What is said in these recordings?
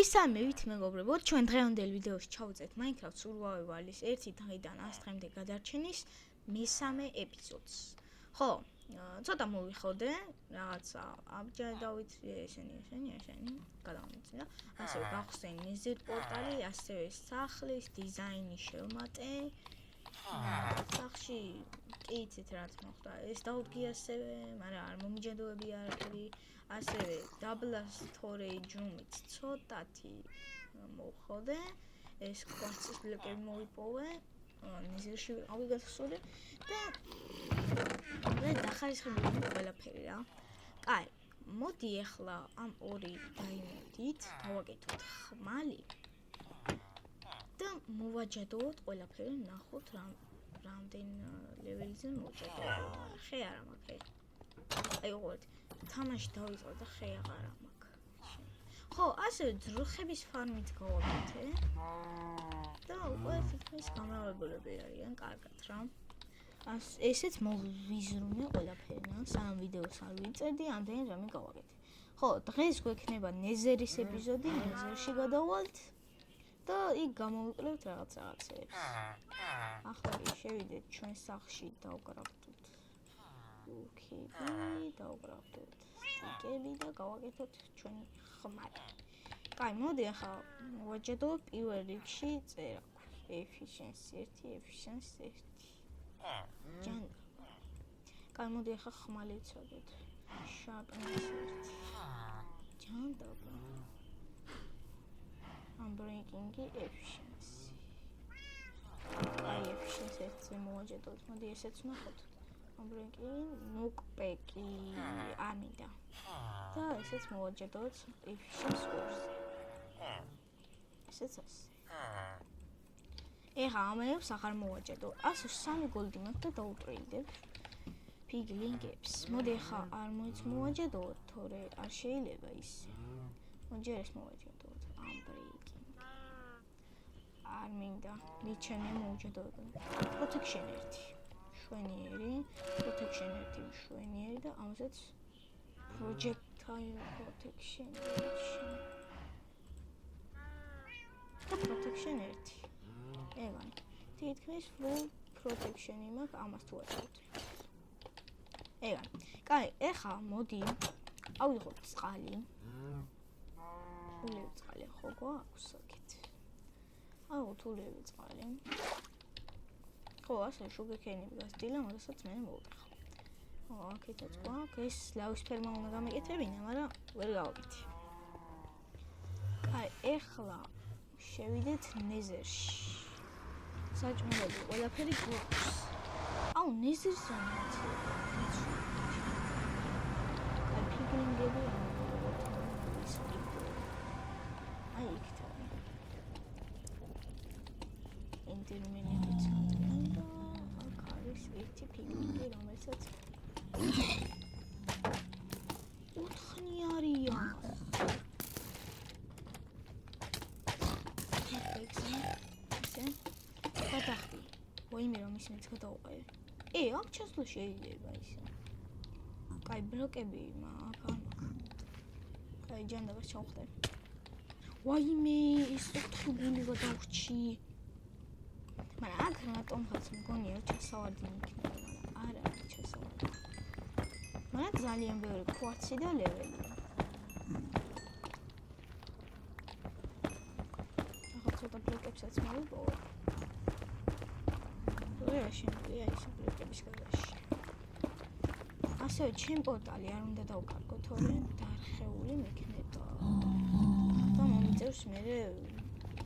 მისამევით მეგობრებო, ჩვენ დღევანდელ ვიდეოში ჩავუწევთ Minecraft Survival-ის 1 დღიდან 100 დღემდე გადარჩენის მესამე ეპიზოდს. ხო, ცოტა მოვიხოდე, რაღაცა აბჯარი დავიცვი, ესენი, გადავამოწინა. ასევე გავხსენი Nether პორტალი, ასევე სახლის დიზაინი შევმატე. სახში კი იცით რაც მოხდა. ეს დაუდგი ასევე, მაგრამ არ მომიჯადოები არაფერი. ასევე double storage room-ით ცოტათი მოვხოდე. ეს კვარცის ბლოკები მოვიპოვე. Nether-ში ვიყავი გასული და დახარისხებული ყველაფერი რა. კაი, მოდი ახლა ამ ორი დაიმოდით, დავაკეთოთ ხმალი. და მოვაჯადოთ ყველაფერი, ნახოთ რამდენ ლეველზე მოვაჯადოთ. ხე არა მაქვს. აი უყურეთ, თამაში დავიწყო და ხე აღარ მაქვს. ხო, ასევე ძროხების ფარმით გავაკეთე. და უკვე თითქმის გამრავლებულები არიან, კარგად რა. ესეც მოვიზრუნე ყველაფერი, სამ ვიდეოს არ ვიწერდი, ამდენი რამე გავაკეთე. ხო, დღეს გვექნება Nether-ის ეპიზოდი, Nether-ში გადავალთ. და იქ გამოვიკლებთ რაღაცეებს. ახლა კი შევიდეთ ჩვენ სახლში დავგრაფტოთ. ოკეი, დავგრაფტოთ სტიკები და გავაკეთოთ ჩვენი ხმალი. კაი, მოდი ახლა მოვაჯადოთ პირველ რიგში წერა. efficiency 1, efficiency 1. ჯანდა. კაი, მოდი ახლა ხმალი ვცადოთ. sharpness 1. ჯანდა. Unbreaking efficiency. კაი, efficiency 1-ზე მოვაჯადოთ. მოდი ესეც ვნახოთ. Unbreaking knockback-ი არ მინდა. და ესეც მოვაჯადოთ efficiency 2-ზე. ესეც ასე. ეხა ამებს აღარ მოვაჯადო. 103 გოლდი მაქვს და დაუტრილდებ piglingებს. მოდი ეხა არ მოვაჯადოთ, თორე არ შეიძლება ისე. მოდი ეს მოვაჯადოთ. Unbreaking. არ მინდა. მიჩემე მოვაჯადოთ. Protection 1. შვენიერი, protection 1 შვენიერი და ამასაც projectile protection. და protection 1. ეგან. თითქმის full protection-ი მაქვს, ამას თუ ვაჭრობთ. ეგან. კაი, ეხა მოდი ავიღოთ წყალი. ულევი წყალი ხო გვაქვს აქეთ. ავიღოთ ულევი წყალი. ხო, ასე შუგერკეინები გასტილა, მაგასაც მე მოვიხო. ხო, აქეთაც გვაქვს, ეს ლავის ფერმა უნდა გამეკეთებინა, მაგრამ ვერ გავაკეთე. კაი, ეხლა შევიდეთ Nether-ში. საჭმელები ყველაფერი გვაქვს. აუ, Nether-ს ამაცი. კაი, piglingები აი იქ და ინტერმინეტიც და აქ არის ერთი piglingi, რომელსაც ოთხნი არიან. ესე გადახდი. ვაიმე რომ ისინიც გადაუყარე. აქ ჩასვლა შეიძლება ისე. კაი, ბლოკები მაქვს, არ მაქვს. კაი, ჯანდაბას ჩავხდე. ვაიმე, ის ოთხი გული გადავრჩი. მაგრამ აქ რატომღაც მგონია რომ ჩასავარდი იქნება, მაგრამ არ არის ჩასავარდი. მაგრამ ძალიან ბევრი კვარცი და ლეველია. ახლა ცოტა ბლოკებსაც მოვიპოვე. შეშენებულია ის ბლოკების გადაში. ასევე ჩემ პორტალი არ უნდა დავკარგო, თორე დარხეული მექნება. და მომიწევს მე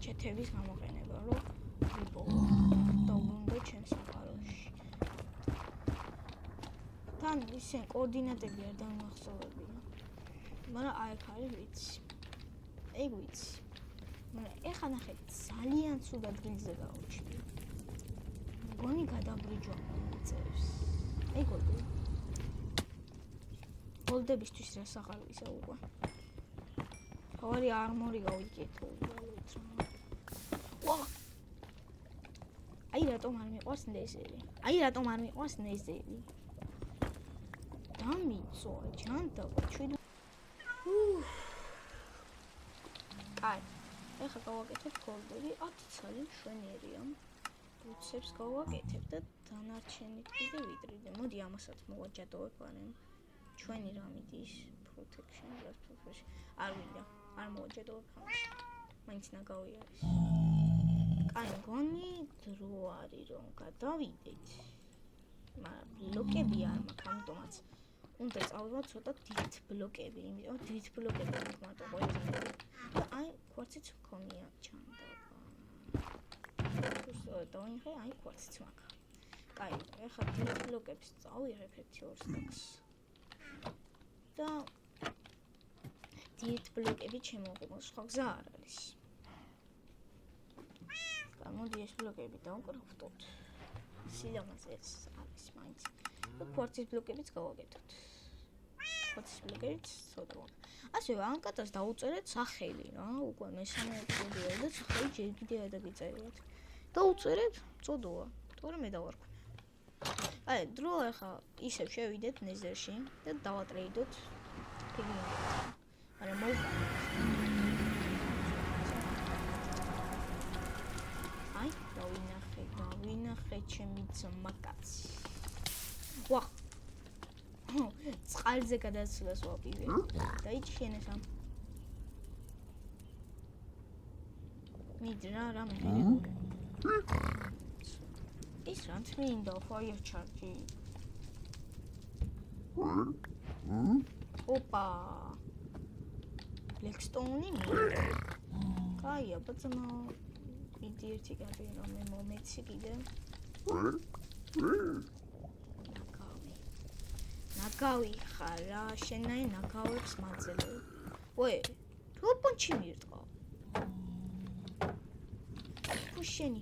ჩეთების გამოყენება, რომ ვიპოვო. დავბრუნდე ჩემ საფაროში. თან ისე კოორდინატები არ დამახსოვრებია. მაგრამ აი აქ არის ვიცი. ეგ ვიცი. მაგრამ ეხლა ნახეთ, ძალიან ცუდ ადგილზე გავუჩინე. გონი გადაბრიჯვა მომიწევს. აი გოლდი. გოლდებისთვის რას აღარ ვისაუბრე. ორი არმორი გავიკეთო. ვა! აი რატომ არ მიყვარს Nether-ი? დამიწვა ჯანდა ჩვიდ. კაი. ეხლა გავაკეთებ გოლდები 10 ცალი მშვენიერია. ბუცებს გავაკეთებ და დანარჩენით კიდე ვიტრიდე. მოდი ამასაც მოვაჯადოვებ, მაგრამ ჩვენი რა მიდის protection არ მინდა. არ მოვაჯადოვებ ამას. მაინც ნაგავი არის. კაი, მგონი დრო არის რომ გადავიდეთ. მაგრამ ბლოკები არ მაქვს, ამიტომაც უნდა წავიღოთ ცოტა დიდ ბლოკები, იმიტომ დიდ ბლოკები მაქვს მარტო ყველაზე მეტი. და აი, კვარციც მქონია ჩანდაბა. დავინახე, აი, კვარციც მაქვს. კაი, ეხლა დიდ ბლოკებს წავიღებ 1-2 სტაკს. და დიდ ბლოკები შემოღუნო, სხვა გზა არ არის. გამოდი ეს ბლოკები დავკრაფტოთ. სილამაზეს არის მაინც. და კვარცის ბლოკებიც გავაკეთოთ. კვარცის ბლოკებიც ცოტა გვაქვს. ასევე ამ კატას დაუწერეთ სახელი რა, უკვე მესამე ეპიზოდია და სახელი ჯერ კიდე არ დაგიწერიათ. დაუწერეთ, წოდოა, თორე მე დავარქვი. აი, დრო ახლა ისევ შევიდეთ ნეზერში და დავატრეიდოთ ფიგურებთან. მაგრამ მოვყავთ. აი, დავინახე ჩემი ძმაკაცი. ვა. წყალზე გადასვლას ვაპირე. დაიჭიანეს ამ. მიდრა რა მეღირებული. ის რანც მინდა fire charge. ოპა. Blackstone-ი მინდა. კაია, ბაცმა. მიდი ერთი კაპი რომ მე მომეცი კიდე. ნაგავი ხარ რა, შენაი ნაგავებს მაძელე. ვე, რო პონჩი მირტყავ. შენი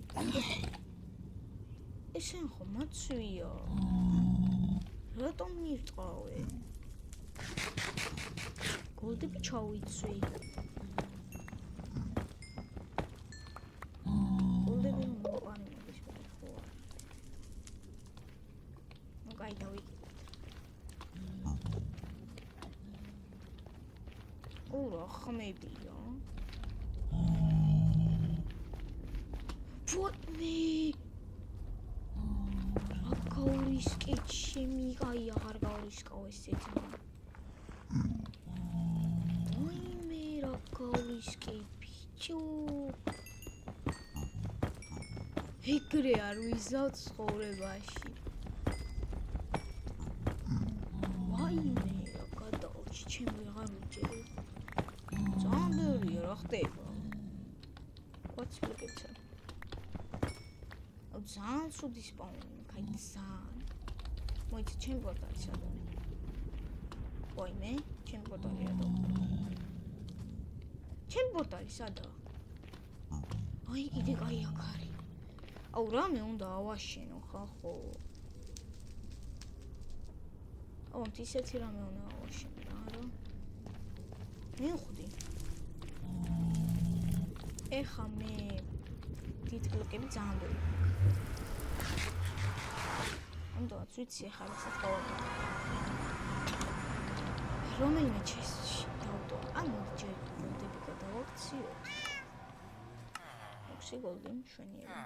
ესენ ხომ მაცვია რატომ მირტყავე გოლდები ჩავიცვი გოლდები მოყარი მოდის ხო ნუ კაი დავიკიდეთ ურა ხმებია Фотни. Ракауრის კეთში მიყაი აღარ გავრისკავ ესეთი. ვაიმე რაკауრის კეთში. ეგრე არ ვიზავ ცხოვრებაში. ვაიმე რა გადავრჩი ჩემი აღარ მიჭერი. ძანდერია რა ხდება. ვაცვლიკეცა. ძალიან სუდი სპაუნი, კაი ძალიან. მოიცა ჩემ პორტალი სადაა. ვაიმე, ჩემ პორტალი ადო. ჩემ პორტალი სადაა? აი, კიდე კაი აქ არის. აუ, რამე უნდა ავაშენო, ხახო. აუ, ისეთი რამე უნდა ავაშენო, არა? მივხვდი. ეხა მე დიდ ბლოკები ძალიან ბევრი. ამიტომაც ვიცი ახლა რასაც გავაკეთე. რომელიმე ჩესტში დავდო. ანუ ჯერ გოლდები გადავაქციოთ. 6 გოლდი მშვენიერი.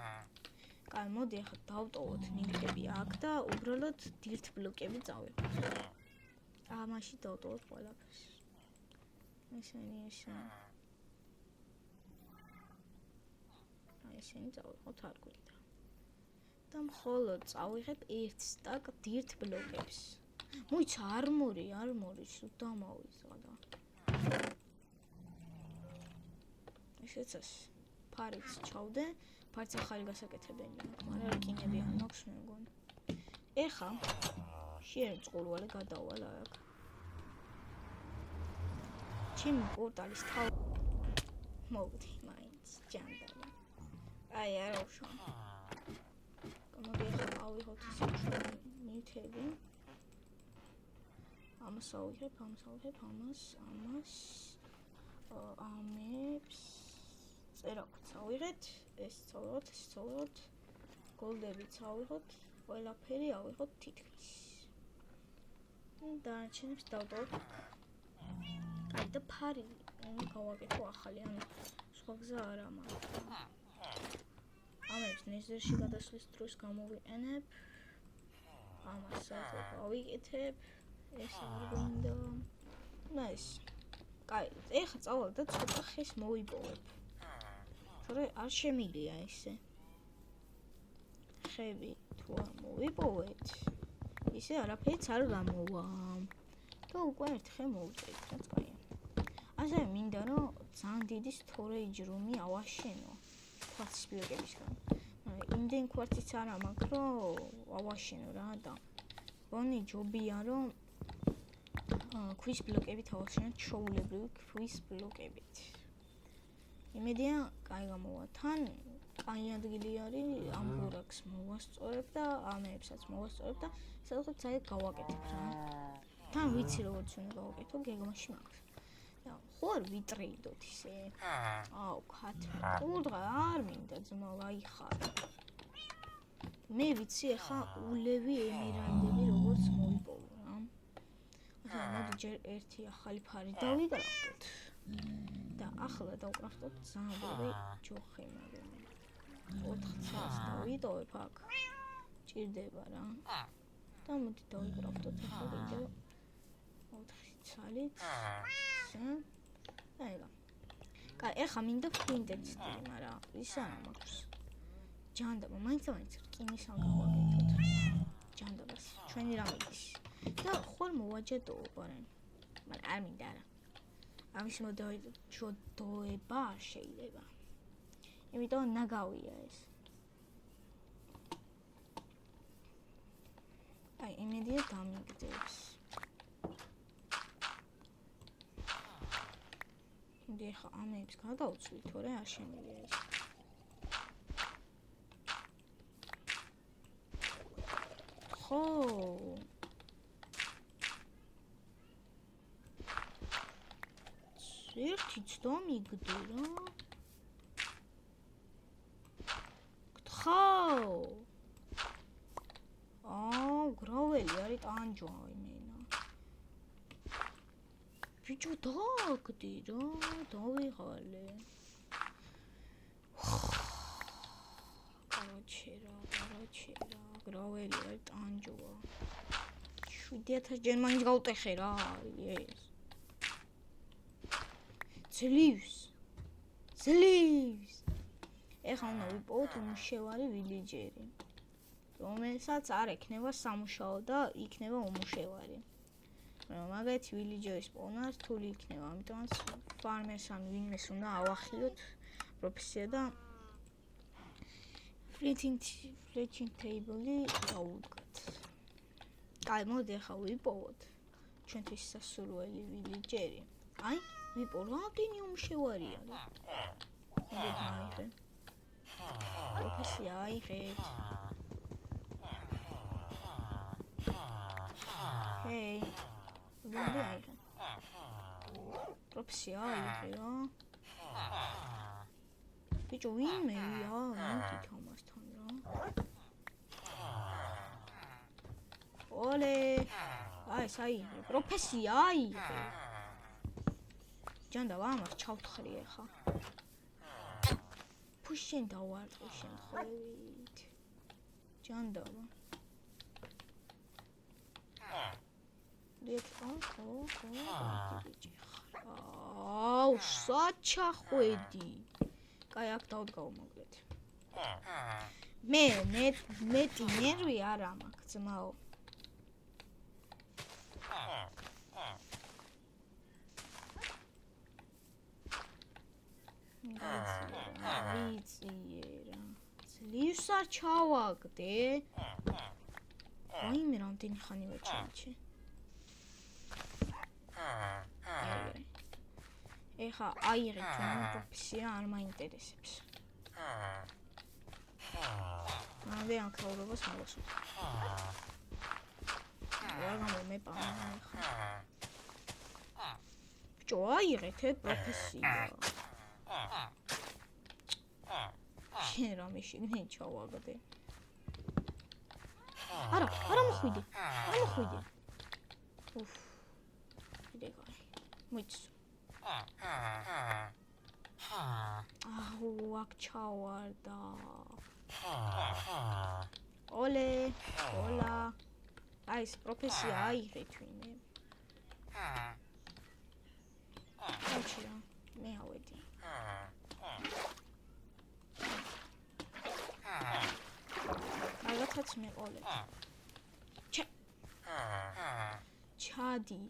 კაი, მოდი ახლა დავტოვოთ ნივთები აქ და უბრალოდ დიდ ბლოკები წავიღოთ. ამაში დავტოვოთ ყველაფერს. ესენი. ესენი წავიღოთ არ გვინდა. და მხოლოდ წავიღებ 1 სტაკ დიდ ბლოკებს. მოიცა არმორი სულ დამავიზღა და. ესეც ფარიც ჩავდე, ფარიც ახალი გასაკეთებელია, მაგრამ რკინები არ მაქვს მე მგონი. ეხა შეიძლება წყურვალი გადავალ აქ. ჩემი პორტალის თავ მოვდი მაინც ჯანდაბა. აი არა უშო. მოდი ახლა ავიღოთ ისე ნივთები. ამას ავიღებ, ამას. ამებს წერაქვთ ავიღეთ, ეს წავიღოთ, გოლდები წავიღოთ, ყველაფერი ავიღოთ თითქმის. და ჩენებს დავდოთ. აი და ფარი გავაკეთო ახალი, ანუ სხვა გზა არ მაქვს. ამებს ნეზერში გადასვლის დროს გამოვიყენებ. ამას საერთოდ გავიკეთებ. ეს არ გვინდა. ეს. კაი, ეხლა წავალ და ცოტა ხეს მოვიპოვებ. თორე არ შემილია ესე. ხები თუ არ მოვიპოვეთ, ისე არაფერიც არ გამოვა. და უკვე ერთი ხე მოვუწევთ, რაც კაია. ასე მინდა რომ ძალიან დიდი storage room-ი ავაშენო. ქვარცის ბლოკებისგან. იმდენ ქვარციც არა მაქვს, რომ ავაშენო რა და ბონი ჯობია რომ ქვის ბლოკებით ავაშენოთ, ჩაულებრივი ქვის ბლოკებით. იმედია, კაი გამოვა. თან კაი ადგილი არის, ამ ბურაკს მოვასწორებ და ამებსაც მოვასწორებ და სადღაც აი გავაკეთებ რა. თან ვიცი როგორც უნდა გავაკეთო, გეგმაში მაქვს. და ხო არ ვიტრეიდოთ ისე. აუ, ქათმი. უდღა არ მინდა ძმა ვაიხარ. მე ვიცი ახლა ულევი ემერალდები როგორც მოვიპოვო რა. ახლა მოდი ჯერ ერთი ახალი ფარი დავიკრახტოთ. და ახლა დავკრახტოთ ძალიან ჯოხი მაგრამ 400-ს დავიტოვებ აქ. ჭირდება რა. და მოდი დავიკრახტოთ ახლა კიდევ 4 ცალით. აიგა. კაი, ახლა მინდა ფლინტების სტილი, მაგრამ ის არა მაქვს. ჯანდაბა, მაინც რკინის ამ გავაკეთოთ. ჯანდაბას, ჩვენი რამე ის. და ხوار მოვაჯადოებ, მაგრამ არ მინდა არა. ამის მოდოება შეიძლება. იმიტომ ნაგავია ეს. აი, იმედია დამიგდებს. ეხლა ამებს გადავწვი, თორე არ შემიძლია ეს. ხო. ერთიც დამიგდე რა. გთხაო. გრაველი არის ტანჯვა იმენა. ბიჭო დაგდი რა, დავიღალე. კაროჩე რა, გრაველი არის ტანჯვა. 7000 ჯერ მაინც გავტეხე რა, ეს. ძლივს. ეხლა უნდა ვიპოვოთ უმუშევარი ვილეჯერი. რომელსაც არ ექნება სამუშაო და იქნება უმუშევარი. მაგათი ვილეჯერის პოვნა რთული იქნება, ამიტომაც ფარმერს ან ვინმეს უნდა ავახიოთ პროფესია და fletching table-ი დავუდგათ. კაი, მოდი ახლა ვიპოვოთ ჩვენთვის სასურველი ვილეჯერი. აი, ვიპოვო, რამდენი უმუშევარი არის. მოდი აიღე. პროფესია აიღეთ. ჰეი. მოდი აიღე. პროფესია აიღე რა. ბიჭო, ვინმეა? მოდით ამასთან რა. ოლე. აი, საიღე. პროფესია აიღე. ჯანდაბა, ამას ჩავთხრი ახლა. შენ დავარტყი შემთხვევით. ჯანდაბა. აუ, საჩახვედი. კაი, აქ დავდგავ მოკლედ. მე მეტი ნერვი არ მაქვს, ძმაო. ვიციერა. ძლივს არ ჩავაგდე. ვაიმე, რამდენი ხანი ვაჩვენე. ეხა აიღე ჩვენი პროფესია არ მაინტერესებს. რამდენი ახალობას მოვასწრებ. რაგამო მე პანა ხა. ბიჭო, აიღეთ პროფესია. შენ რამე შეგნე ჩავაგდე. არა მოხვიდე. უფ. იდეა. მოიც. აჰუ, აქ ჩავარდა. ოლე, ოლა. აი, ეს პროფესია აიღეთ ვინმე. აჩია, მე ავედი. რაღაცაც მეყოლეთ. ჩადი.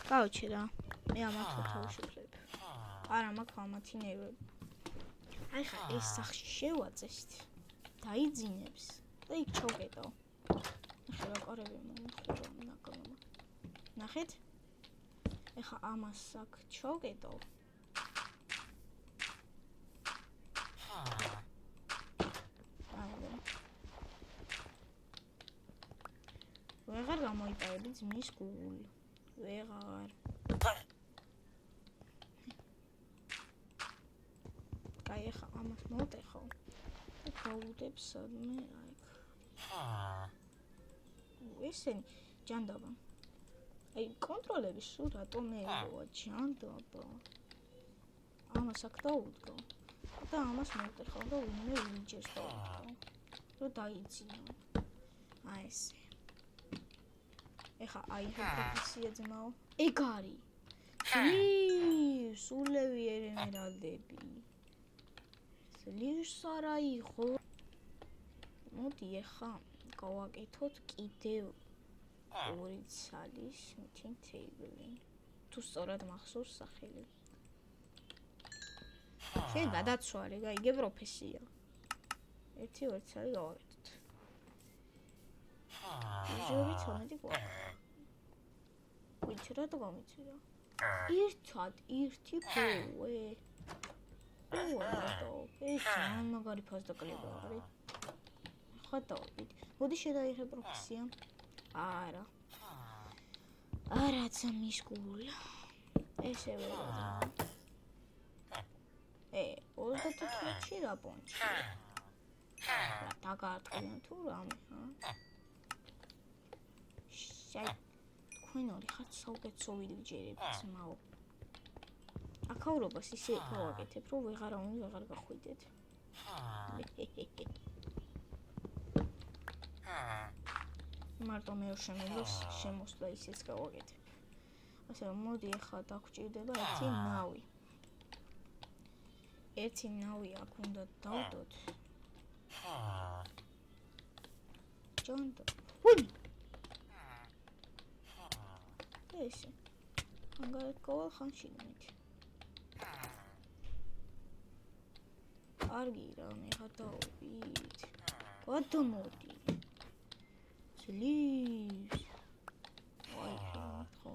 გავჩი რა. მე ამათ თავშეფლებ. არა, მაქვს ამათი ნერვები. აი ხა ეს სახში შევაწესთ. დაიძინებს და იქ ჩავკეტავ. ახლა რა ყარები მომხურა ნაკლომა. ნახეთ? ეხა ამას აქ ჩავკეტავ. ვეღარ გამოიტანები ძმის გულ. ვეღარ. აი ეხა ამას მოვტეხო. გავუდებ სადმე აიქ. ესენი ჯანდაბა. აი კონტროლები სულ რატომეა ჯანდაბა. ამას აქ დაუდგო. და ამას მოვტეხო და ვინმე ვიჯერს დაუდგო. რომ დაიძინო. აი ესე. ეხა აი პროფესია ძმაო. ეგ არის. სულევი ერემერალდები. ლიჟს არა იყო. მოდი ეხა გავაკეთოთ კიდევ ორი ცალის meeting table. თუ სწორად მახსოვს სახელი. შენ გადაცვალე, გაიგე პროფესია. ერთი ორი ცალი გავაკეთოთ. ჟორი თომედი გვაქვს. ვიჩი რა დაგამიცირა? ერთად ერთი ბოე. ვაუ, ეს მაგარი ფასდაკლება არის. ხა დავიდ. მოდი შედაიღე პროფესია. არა. არა ძმის გულ. ესევე რა. 34-ში რა პონჩი. რა დაგარტყიან თუ რამე, ჰა? შაი. თქვენ ორი ხართ საუკეთესო ვილიჯერები ძმაო. აქაურობას ისე გავაკეთებ, რომ ვეღარავინ ვეღარ გახვიდეთ. მარტო მე შემიძლია შემოსვლა ისეც გავაკეთებ. ასე რომ მოდი ახლა დაგჭირდება ერთი ნავი. ერთი ნავი აქ უნდა დავდოთ. ჯონდო. ვინ? ესე. ანგარეთ ყოველ ხანში მით. კარგი რა, მე გადავიდით. გადმოდი. ძლივს. აი, ხო.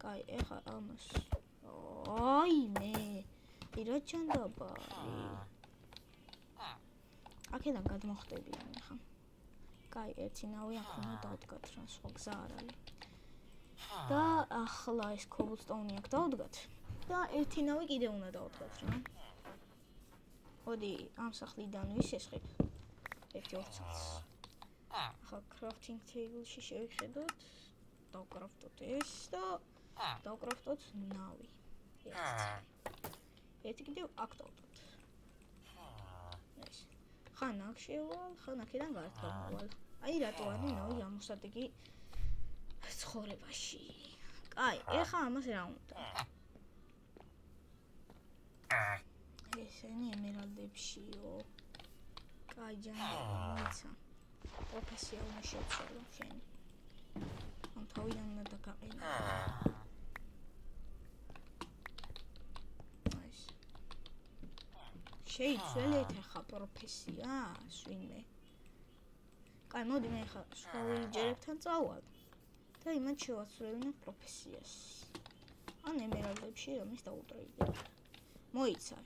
კაი, ეხა ამას. აი, მე. ირა ჩანდაბარი. აქედან გადმოხდებიან ახლა. კაი, ერთი ნავი აქ უნდა დავდგათ რა, სხვა გზა არ არის. და ახლა ეს cobblestone-ი აქ დავდგათ. და ერთი ნავი კიდე უნდა დავდგათ რა. მოდი ამ სახლიდან ვისესხებ. ერთი ორცაც. ახლა crafting table-ში შევხედოთ. დავკრაფტოთ ეს და დავკრაფტოთ ნავი. ერთი კიდევ აქ დავდოთ. ეს. ხან აქ შევალ, ხან აქედან გარდავალ. აი რატო არის ნავი ამოსადეგი ცხოვრებაში. კაი, ეხა ამას რა უნდა? ესენი ემერალდებშიო. კაი, ჯანმრთელია. პროფესია უნდა შეცვალო შენ. ამ თავიდან უნდა დაგაყენო. აის. შეიცვალეთ ახლა პროფესიას, ვინმე. კაი, მოდი მე ახლა სხვა ვილიჯერებთან წავალ. და იმან შევაცვლევინე პროფესიას. ან ემერალდებში რომის დაუტრეიდე. მოიცალ.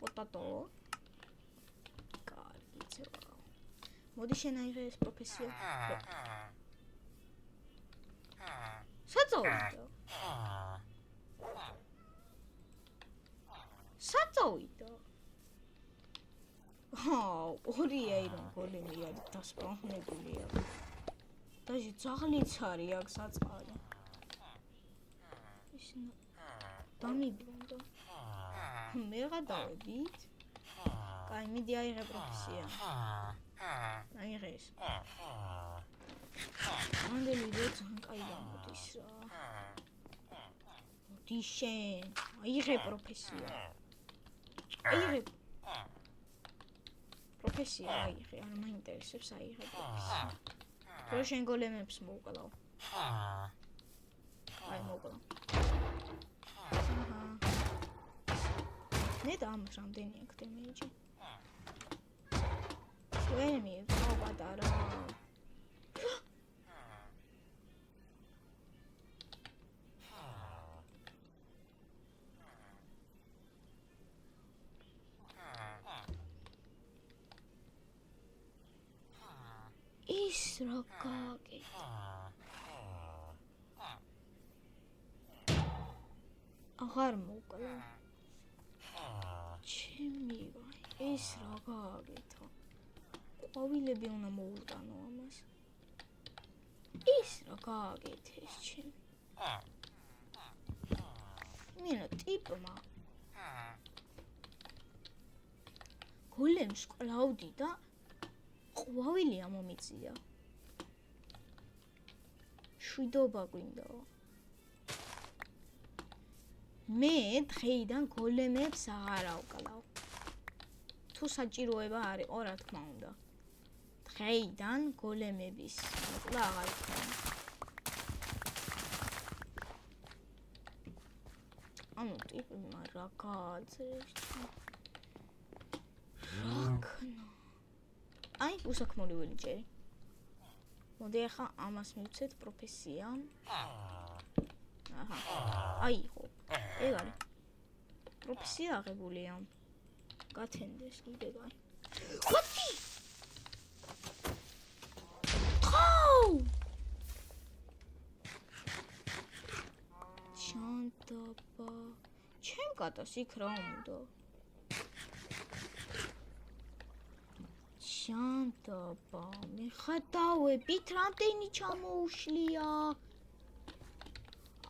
პოტატო. კარგი ძევა. მოდი შენ აიღე ეს პროფესია. საწოვიდო. საწოვიდო. ორი აირონ გოლემია დასპავნებულია. დაჟე ძაღლიც არის აქ საწყალი. დამიბრუნდა. მე გადავედით. კაი, მიდი აიღე პროფესია. აიღე ეს. ამდენი როცა კაი გამოდის რა. მოდი შენ, აიღე პროფესია. აიღე პროფესია აიღე, არ მაინტერესებს აიღე პროფესია. რო შენ გოლემებს მოვკლავ. აი მოვკლავ. მე დამს რამდენი აქ დემეიჯი. ვენი პატარა. ის რა გააკეთა. აღარ მოკლა. ჩემი ვაი, ეს რა გააკეთა. ყვავილები უნდა მოუტანო ამას. ის რა გააკეთეს ჩემ. მინა ტიპმა. გოლემს კლავდი და ყვავილი ამომიწია. შვიდობა გვინდა. მე დღეიდან გოლემებს აღარ ავკლავ. თუ საჭიროება არისო, რა თქმა უნდა. დღეიდან გოლემების მოკლა აღარ ქნა. ანუ ტიპმა რა გააძლევს. რა ქნა. აი, უსაქმორი ველიჯერი. მოდი ახლა ამას მივცეთ პროფესია. აჰა. აი, ხო. ეგ არის. პროფესია აღებულია. გათენდეს კიდე გაი. ხოთი! ხაუ! ჩანტაბა. ჩემ კატას იქ რა უნდა? ჩანტაბა, მე ხადავებით რამდენი ჩამოუშლია.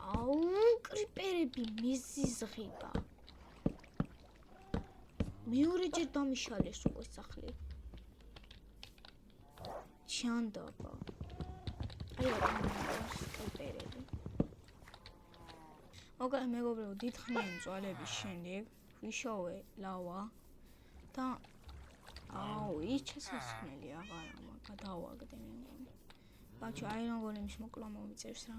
აუ, კრიპერები მიზიზღება. მეორეჯერ დამიშალეს უკვე სახლი. ჩანტაბა. აი რა კრიპერები. ოკეი, მეგობრებო, დიდხნიანი წვალების შემდეგ ვიშოვე ლავა და აუ, ის ჩასასხმელი აღარა გადავაგდე მე მგონი. ბაჩო, აი რა გოლემის მოკლა მომიწევს რა.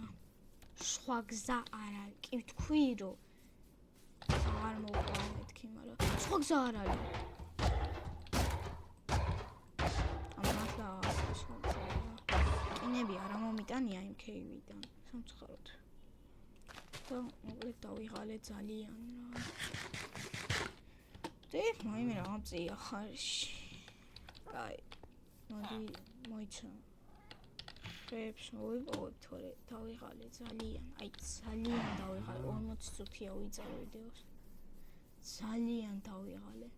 სხვა გზა არ არის. კი ვთქვი რომ არ მოვყვა მეთქი, მაგრამ სხვა გზა არ არის. ამასლა კინები არ მომიტანია იმ ქეივიდან. სამწუხაროდ. და მოკლედ დავიღალე ძალიან რა. დე, მაიმე რა ამწია ხარში. კაი. მოდი მოიცა. ხეებს მოვიპოვებ, თორე დავიღალე ძალიან. აი, ძალიან დავიღალე. 40 წუთია ვიწარ ვიდეოს. ძალიან დავიღალე.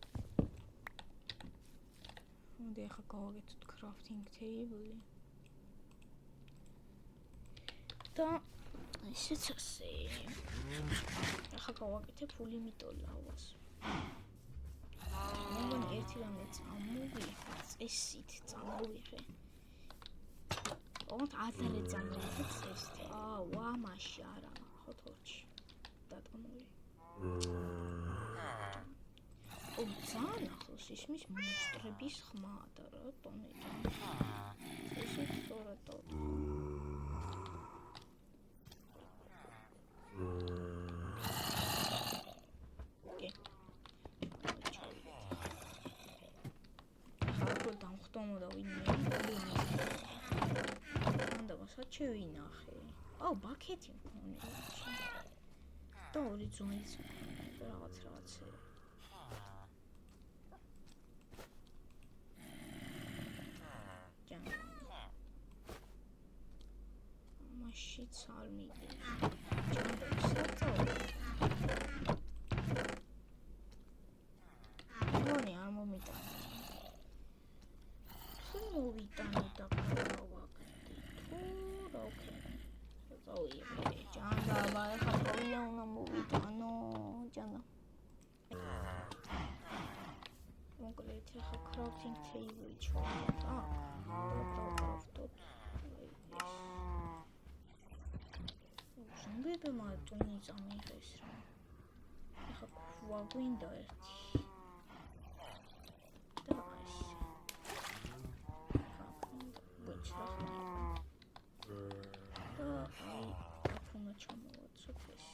მოდი ახლა გავაკეთოთ crafting table. და ესეც ასე. ახლა გავაკეთებ ულიმიტო ლავას. მოგონი ერთი რამე წამოვიღე, წესით წამოვიღე. ოღონდ ადრე წამოვიღე წესით. ვა მაშა რა, ხოთორჩი. დადგმული. ძალიან ახლოს ისმის მონსტრების ხმა და რა ტონები. ესეც სწორად დავთ. დამხტომოდა ვინმე. მანდა ვასაჩე ვინახე. აუ, ბაქეთი მქონია. და ორი ძონიც რაღაცე. მაშიც არ მიდი. მგონი არ მომიტანა. მოვიტანე და გავაკეთე. თუ რა ვქნა. წავიღე. ჯანდაბა, ახლა ყოვია უნდა მოკლედ ახლა crafting table ჩავარდ. დავკრაფტოთ. ზომბები მარტინი წამიღეს რა. ახლა ქვა გვინდა ერთი. და ეს. ბოჭა. და აი აქ უნდა ჩამოვაცოთ ეს.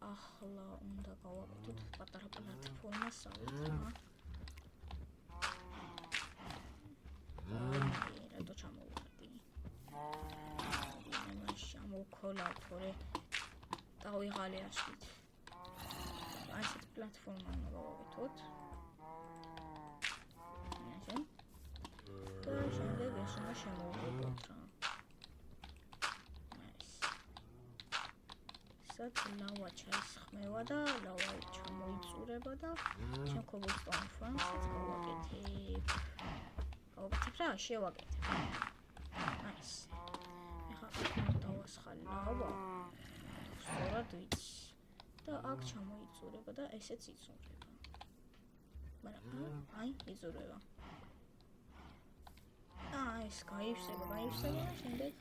ახლა უნდა გავაკეთოთ პატარა პლატფორმა საერთოდ. რატო ჩამოვარდი? ჩამოვქოლა თორე დავიღალე ასეთ. ასეთ პლატფორმა უნდა გავაკეთოთ. ასე. და შემდეგ ეს უნდა შემოვიღოთ რა. ლავა ჩაისხმევა და ლავა ჩამოიწურება და ჩვენ cobblestone farms-ს გავაკეთებ. გავაკეთებ რა, შევაკეთებ. Nice. ახლა დავასხალ ლავა. სწორად ვიცი. და აქ ჩამოიწურება და ესეც იწურება. მაგრამ აი იწურება. ეს გაივსება და შემდეგ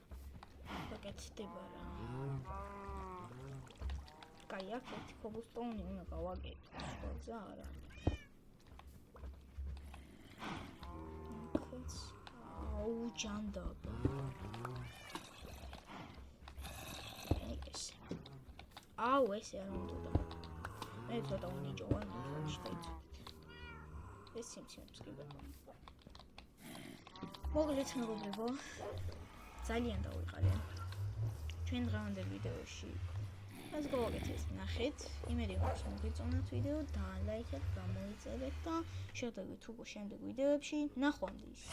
ვაკეთდება რა. კაი, აქ ერთი cobblestone უნდა გავაკეთო, სხვა არა. აუ, ჯანდაბა. აუ, ესე არ უნდა. მე ცოტა უნიჭოა, შეიძლება. ეს სიმსივნებს გიბება. მოგლეთ მეგობრებო. ძალიან დავიყარე. ჩვენ დღევანდელ ვიდეოში ეს გავაკეთეთ, ნახეთ. იმედი მაქვს მოგეწონათ ვიდეო და ლაიქეთ, გამოიწერეთ და შევდივართ უკვე შემდეგ ვიდეოებში. ნახვამდის.